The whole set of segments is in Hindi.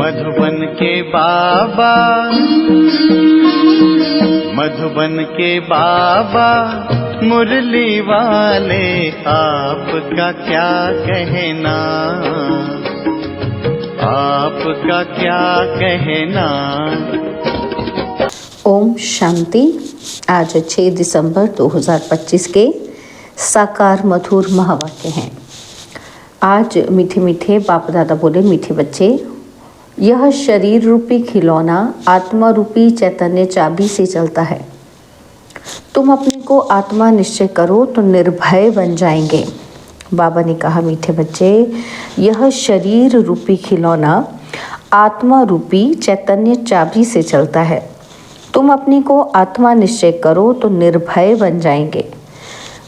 मधुबन के बाबा, मधुबन के बाबा मुरली वाले, आपका क्या कहना, आपका क्या कहना। ओम शांति। आज 6 दिसंबर 2025 के साकार मधुर महावाक्य हैं। आज मीठे मीठे बाप दादा बोले, मीठे बच्चे, यह शरीर रूपी खिलौना आत्मा रूपी चैतन्य चाबी से चलता है। तुम अपने को आत्मा निश्चय करो तो निर्भय बन जाएंगे। बाबा ने कहा, मीठे बच्चे, यह शरीर रूपी खिलौना आत्मा रूपी चैतन्य चाबी से चलता है। तुम अपने को आत्मा निश्चय करो तो निर्भय बन जाएंगे।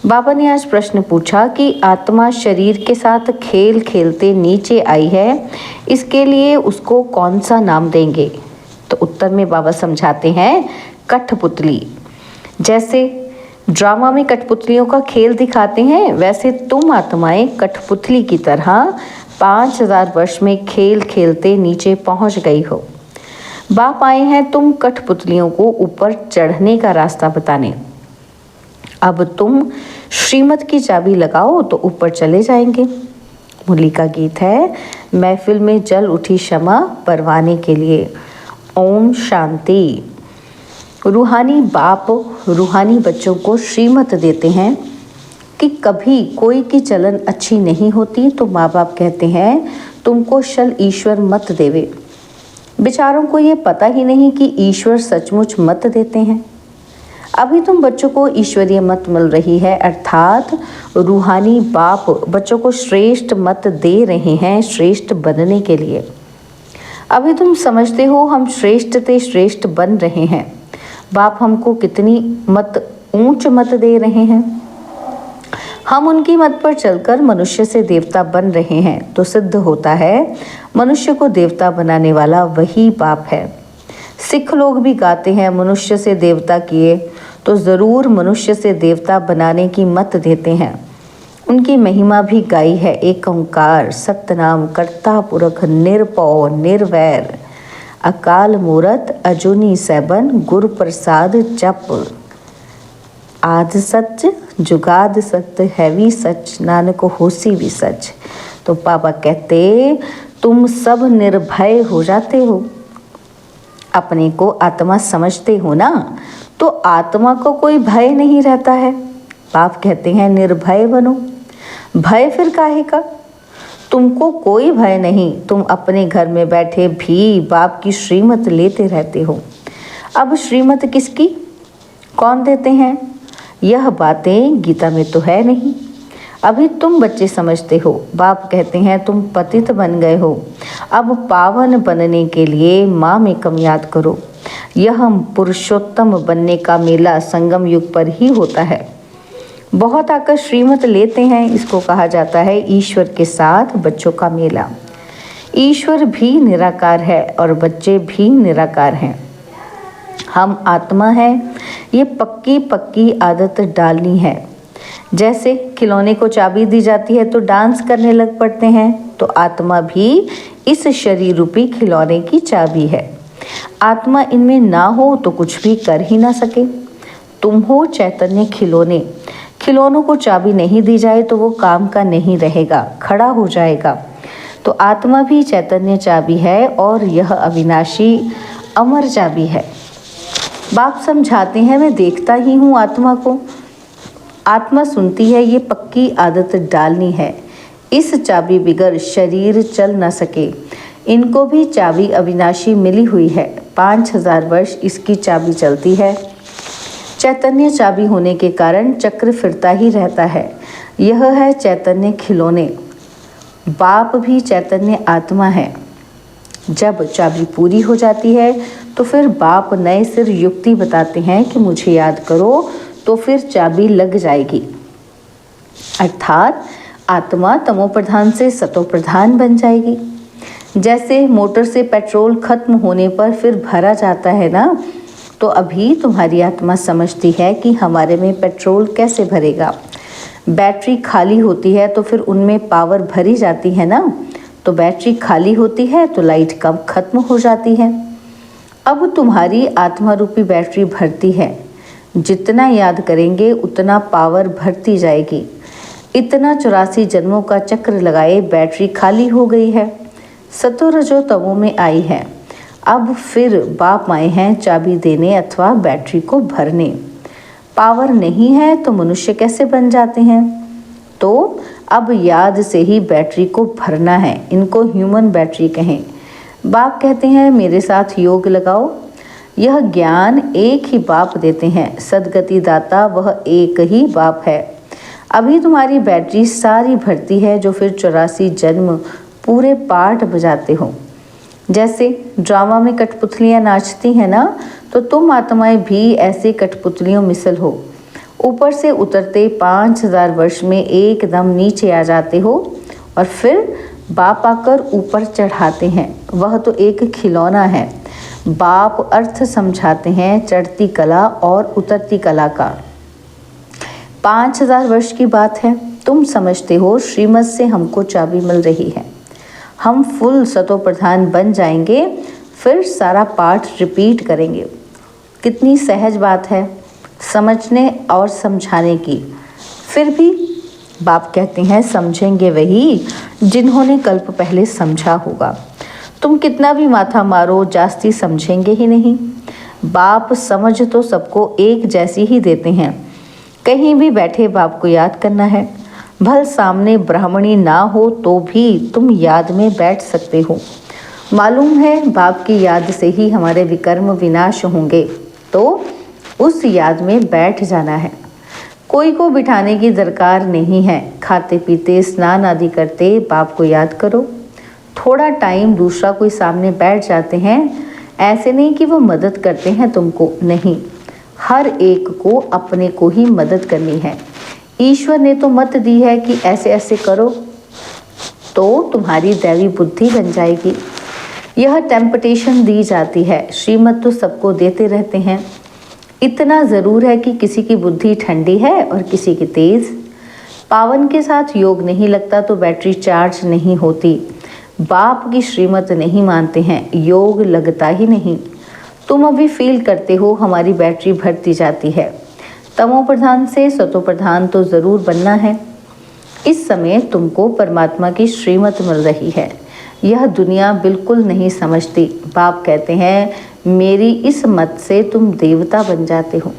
बाबा ने आज प्रश्न पूछा कि आत्मा शरीर के साथ खेल खेलते नीचे आई है, इसके लिए उसको कौन सा नाम देंगे? तो उत्तर में बाबा समझाते हैं, कठपुतली। जैसे ड्रामा में कठपुतलियों का खेल दिखाते हैं, वैसे तुम आत्माएं कठपुतली की तरह 5000 वर्ष में खेल खेलते नीचे पहुंच गई हो। बाप आए हैं तुम कठपुतलियों को ऊपर चढ़ने का रास्ता बताने। अब तुम श्रीमत की चाबी लगाओ तो ऊपर चले जाएंगे। मुरली का गीत है, महफिल में जल उठी क्षमा परवाने के लिए। ओम शांति। रूहानी बाप रूहानी बच्चों को श्रीमत देते हैं कि कभी कोई की चलन अच्छी नहीं होती तो माँ बाप कहते हैं तुमको शल ईश्वर मत देवे। बेचारों को ये पता ही नहीं कि ईश्वर सचमुच मत देते हैं। अभी तुम बच्चों को ईश्वरीय मत मिल रही है, अर्थात रूहानी बाप बच्चों को श्रेष्ठ मत दे रहे हैं श्रेष्ठ बनने के लिए। अभी तुम समझते हो हम श्रेष्ठ ते श्रेष्ठ बन रहे हैं। बाप हमको कितनी ऊंच मत दे रहे हैं। हम उनकी मत पर चलकर मनुष्य से देवता बन रहे हैं, तो सिद्ध होता है मनुष्य को देवता बनाने वाला वही बाप है। सिख लोग भी गाते हैं, मनुष्य से देवता किए, तो ज़रूर मनुष्य से देवता बनाने की मत देते हैं। उनकी महिमा भी गाई है, एक ओंकार सतनाम करता पुरख निरपौ निर्वैर, अकाल मूरत अजूनी सैबन गुर प्रसाद जप। आद सच जुगाद सत्य हैवी सच, नानक होसी भी सच। तो बाबा कहते तुम सब निर्भय हो जाते हो, अपने को आत्मा समझते हो ना, तो आत्मा को कोई भय नहीं रहता है। बाप कहते हैं निर्भय बनो। भय फिर काहे का? तुमको कोई भय नहीं, तुम अपने घर में बैठे भी बाप की श्रीमत लेते रहते हो। अब श्रीमत किसकी, कौन देते हैं? यह बातें गीता में तो है नहीं। अभी तुम बच्चे समझते हो। बाप कहते हैं तुम पतित बन गए हो, अब पावन बनने के लिए माँ में कम याद करो। यह पुरुषोत्तम बनने का मेला संगम युग पर ही होता है। बहुत आकर श्रीमत लेते हैं, इसको कहा जाता है ईश्वर के साथ बच्चों का मेला। ईश्वर भी निराकार है और बच्चे भी निराकार हैं। हम आत्मा हैं, ये पक्की पक्की आदत डालनी है। जैसे खिलौने को चाबी दी जाती है तो डांस करने लग पड़ते हैं, तो आत्मा भी इस शरीर रूपी खिलौने की चाबी है। आत्मा इनमें ना हो तो कुछ भी कर ही ना सके। तुम हो चैतन्य खिलौने, खिलौनों को चाबी नहीं दी जाए तो वो काम का नहीं रहेगा, खड़ा हो जाएगा। तो आत्मा भी चैतन्य चाबी है और यह अविनाशी अमर चाबी है। बाप समझाते हैं मैं देखता ही हूँ आत्मा को। आत्मा सुनती है, ये पक्की आदत डालनी है। इस चाबी बिगर शरीर चल न सके। इनको भी चाबी अविनाशी मिली हुई है, 5000 वर्ष इसकी चाबी चलती है। चैतन्य चाबी होने के कारण चक्र फिरता ही रहता है। यह है चैतन्य खिलौने। बाप भी चैतन्य आत्मा है। जब चाबी पूरी हो जाती है तो फिर बाप नए सिर युक्ति बताते हैं कि मुझे याद करो, तो फिर चाबी लग जाएगी। अर्थात आत्मा तमो प्रधान से सतो प्रधान बन जाएगी। जैसे मोटर से पेट्रोल खत्म होने पर फिर भरा जाता है ना, तो अभी तुम्हारी आत्मा समझती है कि हमारे में पेट्रोल कैसे भरेगा। बैटरी खाली होती है तो फिर उनमें पावर भरी जाती है ना, तो बैटरी खाली होती है तो लाइट कब खत्म हो जाती है। अब तुम्हारी आत्मा रूपी बैटरी भरती है, जितना याद करेंगे उतना पावर भरती जाएगी। इतना 84 जन्मों का चक्र लगाए बैटरी खाली हो गई है, सतो रजो तमो में आई है। अब फिर बाप आए हैं चाबी देने अथवा बैटरी को भरने। पावर नहीं है तो मनुष्य कैसे बन जाते हैं? तो अब याद से ही बैटरी को भरना है। इनको ह्यूमन बैटरी कहें। बाप कहते हैं मेरे साथ योग लगाओ। यह ज्ञान एक ही बाप देते हैं, सदगति दाता वह एक ही बाप है। अभी तुम्हारी बैटरी सारी भरती है, जो फिर 84 जन्म पूरे पार्ट बजाते हो। जैसे ड्रामा में कठपुतलियाँ नाचती हैं ना, तो तुम आत्माएं भी ऐसे कठपुतलियों मिसल हो। ऊपर से उतरते 5000 वर्ष में एकदम नीचे आ जाते हो और फिर बाप आकर ऊपर चढ़ाते हैं। वह तो एक खिलौना है। बाप अर्थ समझाते हैं चढ़ती कला और उतरती कला का। 5000 वर्ष की बात है। तुम समझते हो श्रीमत से हमको चाबी मिल रही है, हम फुल सतो प्रधान बन जाएंगे, फिर सारा पाठ रिपीट करेंगे। कितनी सहज बात है समझने और समझाने की। फिर भी बाप कहते हैं समझेंगे वही जिन्होंने कल्प पहले समझा होगा। तुम कितना भी माथा मारो जास्ती समझेंगे ही नहीं। बाप समझ तो सबको एक जैसी ही देते हैं। कहीं भी बैठे बाप को याद करना है। भल सामने ब्राह्मणी ना हो तो भी तुम याद में बैठ सकते हो। मालूम है बाप की याद से ही हमारे विकर्म विनाश होंगे, तो उस याद में बैठ जाना है। कोई को बिठाने की दरकार नहीं है। खाते पीते स्नान आदि करते बाप को याद करो। थोड़ा टाइम दूसरा कोई सामने बैठ जाते हैं, ऐसे नहीं कि वो मदद करते हैं तुमको, नहीं, हर एक को अपने को ही मदद करनी है। ईश्वर ने तो मत दी है कि ऐसे ऐसे करो, तो तुम्हारी दैवी बुद्धि बन जाएगी। यह टेम्पटेशन दी जाती है। श्रीमत तो सबको देते रहते हैं। इतना ज़रूर है कि किसी की बुद्धि ठंडी है और किसी की तेज़। पावन के साथ योग नहीं लगता तो बैटरी चार्ज नहीं होती। बाप की श्रीमत नहीं मानते हैं, योग लगता ही नहीं। तुम अभी फील करते हो हमारी बैटरी भरती जाती है। तमो प्रधान से सतो प्रधान तो ज़रूर बनना है। इस समय तुमको परमात्मा की श्रीमत मिल रही है। यह दुनिया बिल्कुल नहीं समझती। बाप कहते हैं मेरी इस मत से तुम देवता बन जाते हो।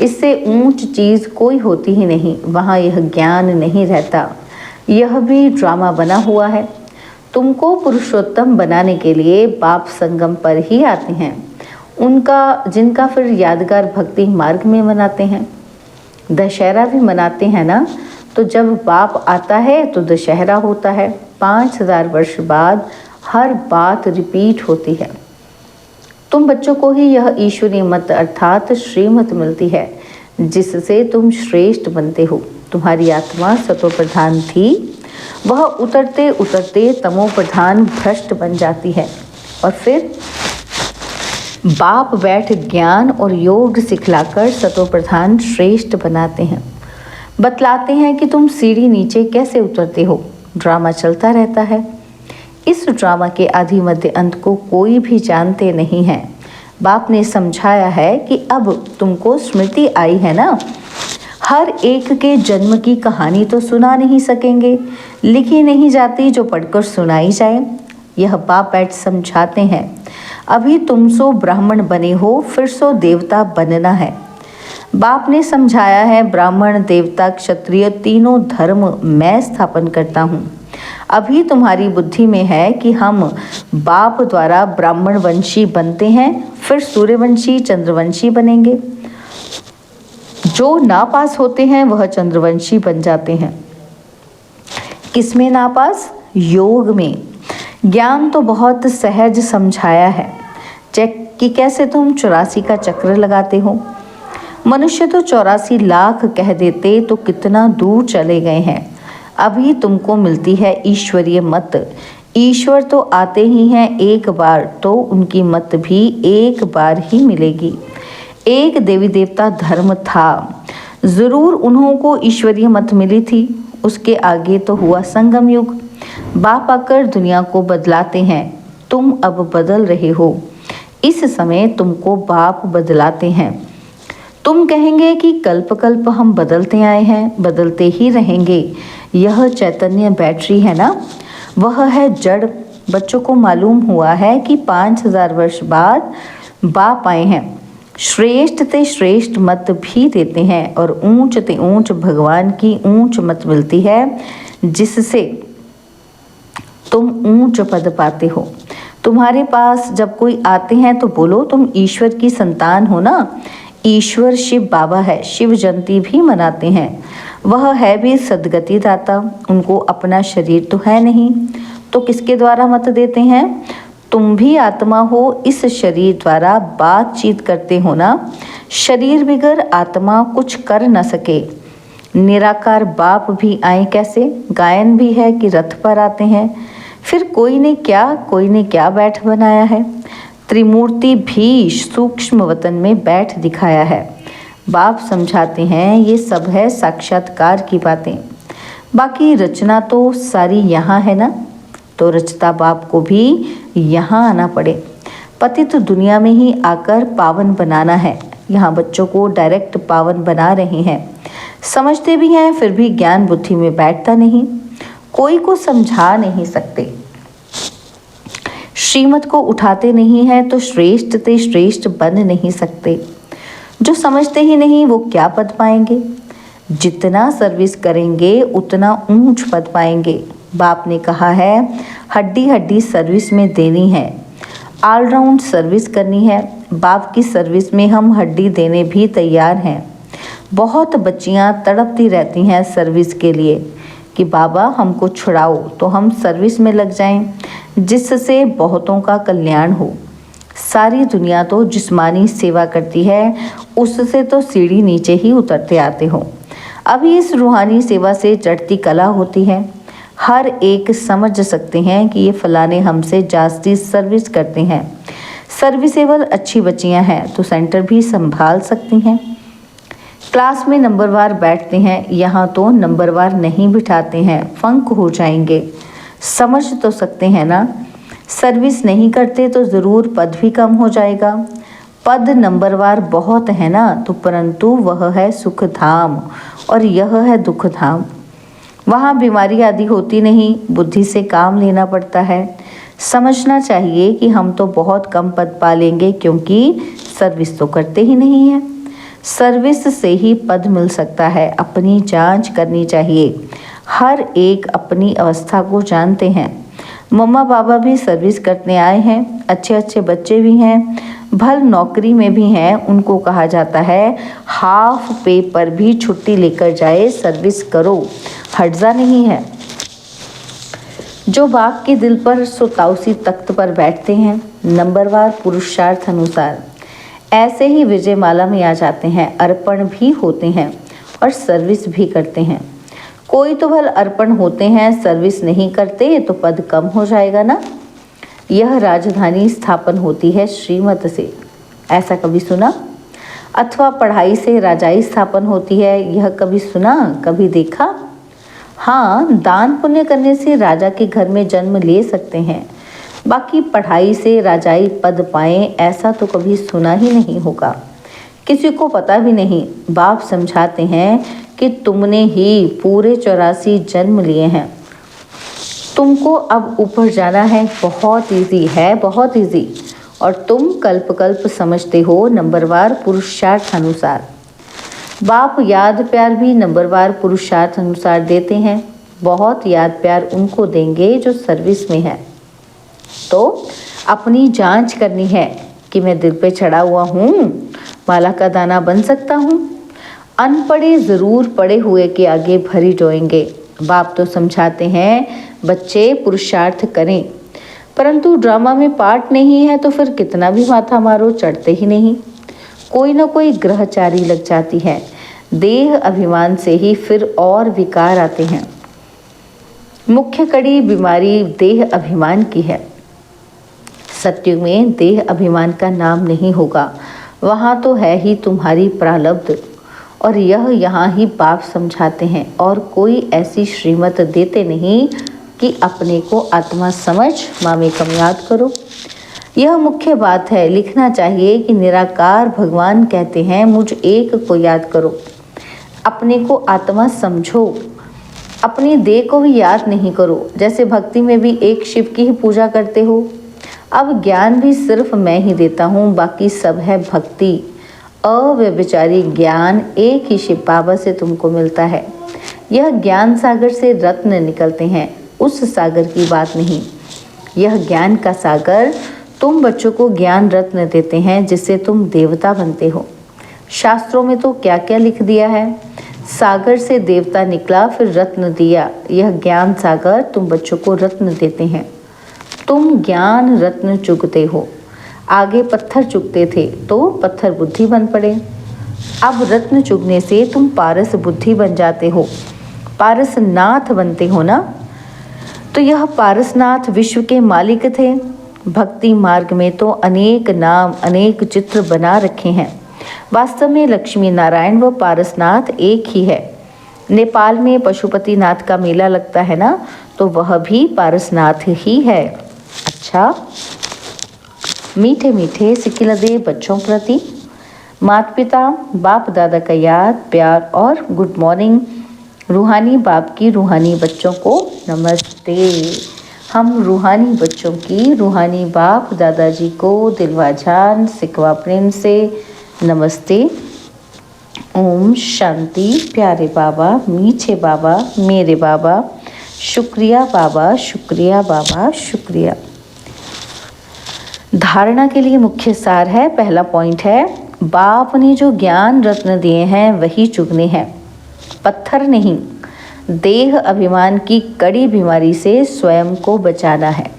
इससे ऊंच चीज़ कोई होती ही नहीं। वहाँ यह ज्ञान नहीं रहता। यह भी ड्रामा बना हुआ है। तुमको पुरुषोत्तम बनाने के लिए बाप संगम पर ही आते हैं। जिनका फिर यादगार भक्ति मार्ग में मनाते हैं। दशहरा भी मनाते हैं ना, तो जब बाप आता है तो दशहरा होता है। 5000 वर्ष बाद हर बात रिपीट होती है। तुम बच्चों को ही यह ईश्वरीय मत अर्थात श्रीमत मिलती है, जिससे तुम श्रेष्ठ बनते हो। तुम्हारी आत्मा सतो प्रधान थी, वह उतरते उतरते तमो प्रधान भ्रष्ट बन जाती है और फिर बाप बैठ ज्ञान और योग सिखलाकर सतो प्रधान श्रेष्ठ बनाते हैं। बतलाते हैं कि तुम सीढ़ी नीचे कैसे उतरते हो। ड्रामा चलता रहता है। इस ड्रामा के आदि मध्य अंत को कोई भी जानते नहीं है। बाप ने समझाया है कि अब तुमको स्मृति आई है ना। हर एक के जन्म की कहानी तो सुना नहीं सकेंगे, लिखी नहीं जाती जो पढ़कर सुनाई जाए। यह बाप बैठ समझाते हैं। अभी तुम सो ब्राह्मण बने हो, फिर सो देवता बनना है। बाप ने समझाया है ब्राह्मण देवता क्षत्रिय तीनों धर्म मैं स्थापन करता हूँ। अभी तुम्हारी बुद्धि में है कि हम बाप द्वारा ब्राह्मण वंशी बनते हैं, फिर सूर्यवंशी चंद्रवंशी बनेंगे। जो नापास होते हैं वह चंद्रवंशी बन जाते हैं। किसमें नापास? योग में। ज्ञान तो बहुत सहज समझाया है कि कैसे तुम 84 का चक्र लगाते हो। मनुष्य तो 84 लाख कह देते तो कितना दूर चले गए हैं। अभी तुमको मिलती है ईश्वरीय मत। ईश्वर तो आते ही हैं एक बार, तो उनकी मत भी एक बार ही मिलेगी। एक देवी देवता धर्म था, ज़रूर उन्हों को ईश्वरीय मत मिली थी। उसके आगे तो हुआ संगम युग। बाप आकर दुनिया को बदलाते हैं, तुम अब बदल रहे हो। इस समय तुमको बाप बदलाते हैं। तुम कहेंगे कि कल्प कल्प हम बदलते आए हैं, बदलते ही रहेंगे। यह चैतन्य बैटरी है ना, वह है जड़। बच्चों को मालूम हुआ है कि 5000 वर्ष बाद बाप आए हैं। श्रेष्ठ ते श्रेष्ठ मत भी देते हैं और ऊंच ते ऊंच भगवान की ऊंच मत मिलती है, जिससे तुम ऊंच पद पाते हो। तुम्हारे पास जब कोई आते हैं तो बोलो तुम ईश्वर की संतान हो ना। ईश्वर शिव बाबा है, शिव जयंती भी मनाते हैं। वह है भी सद्गति दाता, उनको अपना शरीर तो है नहीं, तो किसके द्वारा मत देते हैं? तुम भी आत्मा हो, इस शरीर द्वारा बातचीत करते हो ना। शरीर बिगर आत्मा कुछ कर न सके। निराकार बाप भी आए कैसे? गायन भी है कि रथ पर आते हैं। फिर कोई ने क्या बैठ बनाया है। त्रिमूर्ति भी सूक्ष्म वतन में बैठ दिखाया है। बाप समझाते हैं ये सब है साक्षात्कार की बातें, बाकी रचना तो सारी यहाँ है ना। तो रचता बाप को भी यहाँ आना पड़े। पतित दुनिया में ही आकर पावन बनाना है। यहाँ बच्चों को डायरेक्ट पावन बना रहे हैं। समझते भी हैं, फिर भी ज्ञान बुद्धि में बैठता नहीं। कोई को समझा नहीं सकते। श्रीमत को उठाते नहीं हैं तो श्रेष्ठ ते श्रेष्ठ बन नहीं सकते। जो समझते ही नहीं वो क्या पद पाएंगे? जितना सर्विस करेंगे उतना ऊंच पद पाएंगे। बाप ने कहा है हड्डी हड्डी सर्विस में देनी है, ऑलराउंड सर्विस करनी है। बाप की सर्विस में हम हड्डी देने भी तैयार हैं। बहुत बच्चियां तड़पती रहती हैं सर्विस के लिए कि बाबा हमको छुड़ाओ, तो हम सर्विस में लग जाएं, जिससे बहुतों का कल्याण हो। सारी दुनिया तो जिस्मानी सेवा करती है, उससे तो सीढ़ी नीचे ही उतरते आते हो। अभी इस रूहानी सेवा से चढ़ती कला होती है। हर एक समझ सकते हैं कि ये फलाने हमसे जास्ती सर्विस करते हैं। सर्विसेबल अच्छी बच्चियां हैं तो सेंटर भी संभाल सकती हैं। क्लास में नंबरवार बैठते हैं, यहाँ तो नंबरवार नहीं बिठाते हैं, फंक हो जाएंगे। समझ तो सकते हैं ना। सर्विस नहीं करते तो ज़रूर पद भी कम हो जाएगा। पद नंबरवार बहुत है ना, तो परंतु वह है सुख धाम और यह है दुख धाम। वहाँ बीमारी आदि होती नहीं, बुद्धि से काम लेना पड़ता है। समझना चाहिए कि हम तो बहुत कम पद पा लेंगे, क्योंकि सर्विस तो करते ही नहीं है। सर्विस से ही पद मिल सकता है। अपनी जांच करनी चाहिए। हर एक अपनी अवस्था को जानते हैं। मम्मा पापा भी सर्विस करने आए हैं, अच्छे अच्छे बच्चे भी हैं, भल नौकरी में भी हैं। उनको कहा जाता है हाफ पे पर भी छुट्टी लेकर जाए, सर्विस करो, हर्जा नहीं है। जो बाप के दिल पर सुताउसी तख्त पर बैठते हैं, नंबरवार पुरुषार्थ अनुसार ऐसे ही विजय माला में आ जाते हैं। अर्पण भी होते हैं और सर्विस भी करते हैं। कोई तो भल अर्पण होते हैं, सर्विस नहीं करते, तो पद कम हो जाएगा ना। यह राजधानी स्थापन होती है श्रीमत से, ऐसा कभी सुना? अथवा पढ़ाई से राजाई स्थापन होती है, यह कभी सुना, कभी देखा? हाँ, दान पुण्य करने से राजा के घर में जन्म ले सकते हैं, बाकी पढ़ाई से राजाई पद पाएं ऐसा तो कभी सुना ही नहीं होगा। किसी को पता भी नहीं। बाप समझाते हैं कि तुमने ही पूरे 84 जन्म लिए हैं, तुमको अब ऊपर जाना है। बहुत इजी है, बहुत इजी। और तुम कल्प कल्प समझते हो नंबरवार पुरुषार्थ अनुसार। बाप याद प्यार भी नंबरवार पुरुषार्थ अनुसार देते हैं। बहुत याद प्यार उनको देंगे जो सर्विस में है। तो अपनी जांच करनी है कि मैं दिल पे चढ़ा हुआ हूँ, माला का दाना बन सकता हूँ। अनपढ़े ज़रूर पढ़े हुए के आगे भरी जोएंगे। बाप तो समझाते हैं बच्चे पुरुषार्थ करें, परंतु ड्रामा में पार्ट नहीं है तो फिर कितना भी माथा मारो चढ़ते ही नहीं। कोई ना कोई ग्रहचारी लग जाती है। देह अभिमान से ही फिर और विकार आते हैं। मुख्य कड़ी बीमारी देह अभिमान की है। सत्युग में देह अभिमान का नाम नहीं होगा, वहाँ तो है ही तुम्हारी प्रारब्ध। और यह यहाँ ही बाप समझाते हैं और कोई ऐसी श्रीमत देते नहीं कि अपने को आत्मा समझ मामेकम याद करो। यह मुख्य बात है। लिखना चाहिए कि निराकार भगवान कहते हैं मुझ एक को याद करो, अपने को आत्मा समझो, अपनी देह को भी याद नहीं करो। जैसे भक्ति में भी एक शिव की ही पूजा करते हो। अब ज्ञान भी सिर्फ मैं ही देता हूँ, बाकी सब है भक्ति। अव्यभिचारी ज्ञान एक ही शिव बाबा से तुमको मिलता है। यह ज्ञान सागर से रत्न निकलते हैं, उस सागर की बात नहीं। यह ज्ञान का सागर तुम बच्चों को ज्ञान रत्न देते हैं, जिससे तुम देवता बनते हो। शास्त्रों में तो क्या क्या लिख दिया है। सागर से देवता निकला, फिर रत्न दिया। यह ज्ञान सागर तुम बच्चों को रत्न देते हैं। तुम ज्ञान रत्न चुगते हो। आगे पत्थर चुगते थे तो पत्थर बुद्धि बन पड़े। अब रत्न चुगने से तुम पारस बुद्धि बन जाते हो, पारसनाथ बनते हो ना। तो यह पारसनाथ विश्व के मालिक थे। भक्ति मार्ग में तो अनेक नाम, अनेक चित्र बना रखे हैं। वास्तव में लक्ष्मी नारायण व पारसनाथ एक ही है। नेपाल में पशुपतिनाथ का मेला लगता है ना, तो वह भी पारसनाथ ही है। अच्छा, मीठे मीठे सिकिलदे बच्चों प्रति माता पिता बाप दादा का याद, प्यार और गुड मॉर्निंग। रूहानी बाप की रूहानी बच्चों को नमस्ते। हम रूहानी बच्चों की रूहानी बाप दादाजी को दिलवा जान सिकवा प्रेम से नमस्ते। ओम शांति। प्यारे बाबा, मीठे बाबा, मेरे बाबा, शुक्रिया बाबा, शुक्रिया बाबा, शुक्रिया। धारणा के लिए मुख्य सार है। पहला पॉइंट है, बाप ने जो ज्ञान रत्न दिए हैं वही चुगने हैं, पत्थर नहीं। देह अभिमान की कड़ी बीमारी से स्वयं को बचाना है।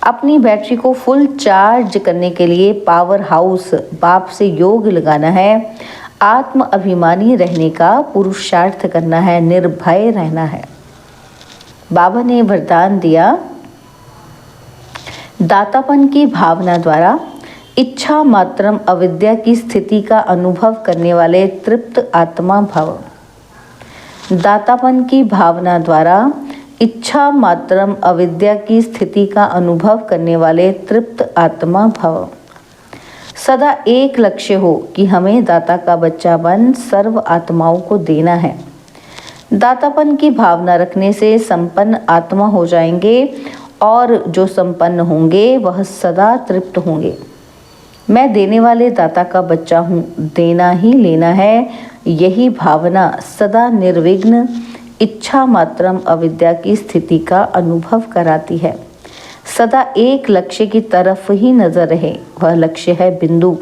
अपनी बैटरी को फुल चार्ज करने के लिए पावर हाउस बाप से योग लगाना है। आत्म अभिमानी रहने का पुरुषार्थ करना है, निर्भय रहना है। बाबा ने वरदान दिया, दातापन की भावना द्वारा इच्छा मात्रम अविद्या की स्थिति का अनुभव करने वाले तृप्त आत्मा भव। दातापन की भावना द्वारा इच्छा मात्रम अविद्या की स्थिति का अनुभव करने वाले तृप्त आत्मा भव। सदा एक लक्ष्य हो कि हमें दाता का बच्चा बन सर्व आत्माओं को देना है। दातापन की भावना रखने से संपन्न आत्मा हो जाएंगे और जो संपन्न होंगे वह सदा तृप्त होंगे। मैं देने वाले दाता का बच्चा हूँ, देना ही लेना है। यही भावना सदा निर्विघ्न इच्छा मात्रम अविद्या की स्थिति का अनुभव कराती है। सदा एक लक्ष्य की तरफ ही नजर रहे, वह लक्ष्य है बिंदु।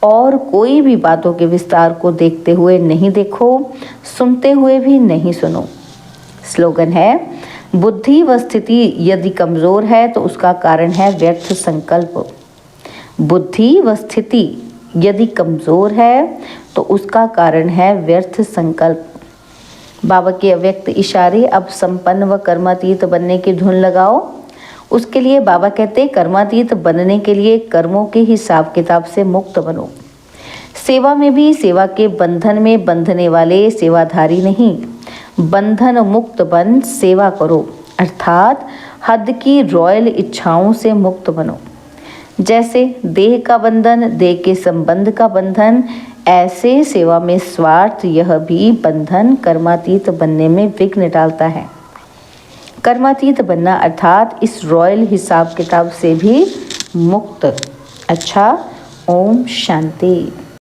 और कोई भी बातों के विस्तार को देखते हुए नहीं देखो, सुनते हुए भी नहीं सुनो। स्लोगन है, बुद्धि व स्थिति यदि कमजोर है तो उसका कारण है व्यर्थ संकल्प। बुद्धि व स्थिति यदि कमजोर है तो उसका कारण है व्यर्थ संकल्प। बाबा के अव्यक्त इशारे, अब संपन्न व कर्मातीत बनने की धुन लगाओ। उसके लिए बाबा कहते, कर्मातीत बनने के लिए कर्मों के हिसाब किताब से मुक्त बनो। सेवा में भी सेवा के बंधन में बंधने वाले सेवाधारी नहीं, बंधन मुक्त बन सेवा करो, अर्थात हद की रॉयल इच्छाओं से मुक्त बनो। जैसे देह का बंधन, देह के संबंध का बंधन, ऐसे सेवा में स्वार्थ यह भी बंधन कर्मातीत बनने में विघ्न डालता है। कर्मातीत बनना अर्थात इस रॉयल हिसाब किताब से भी मुक्त। अच्छा, ओम शांति।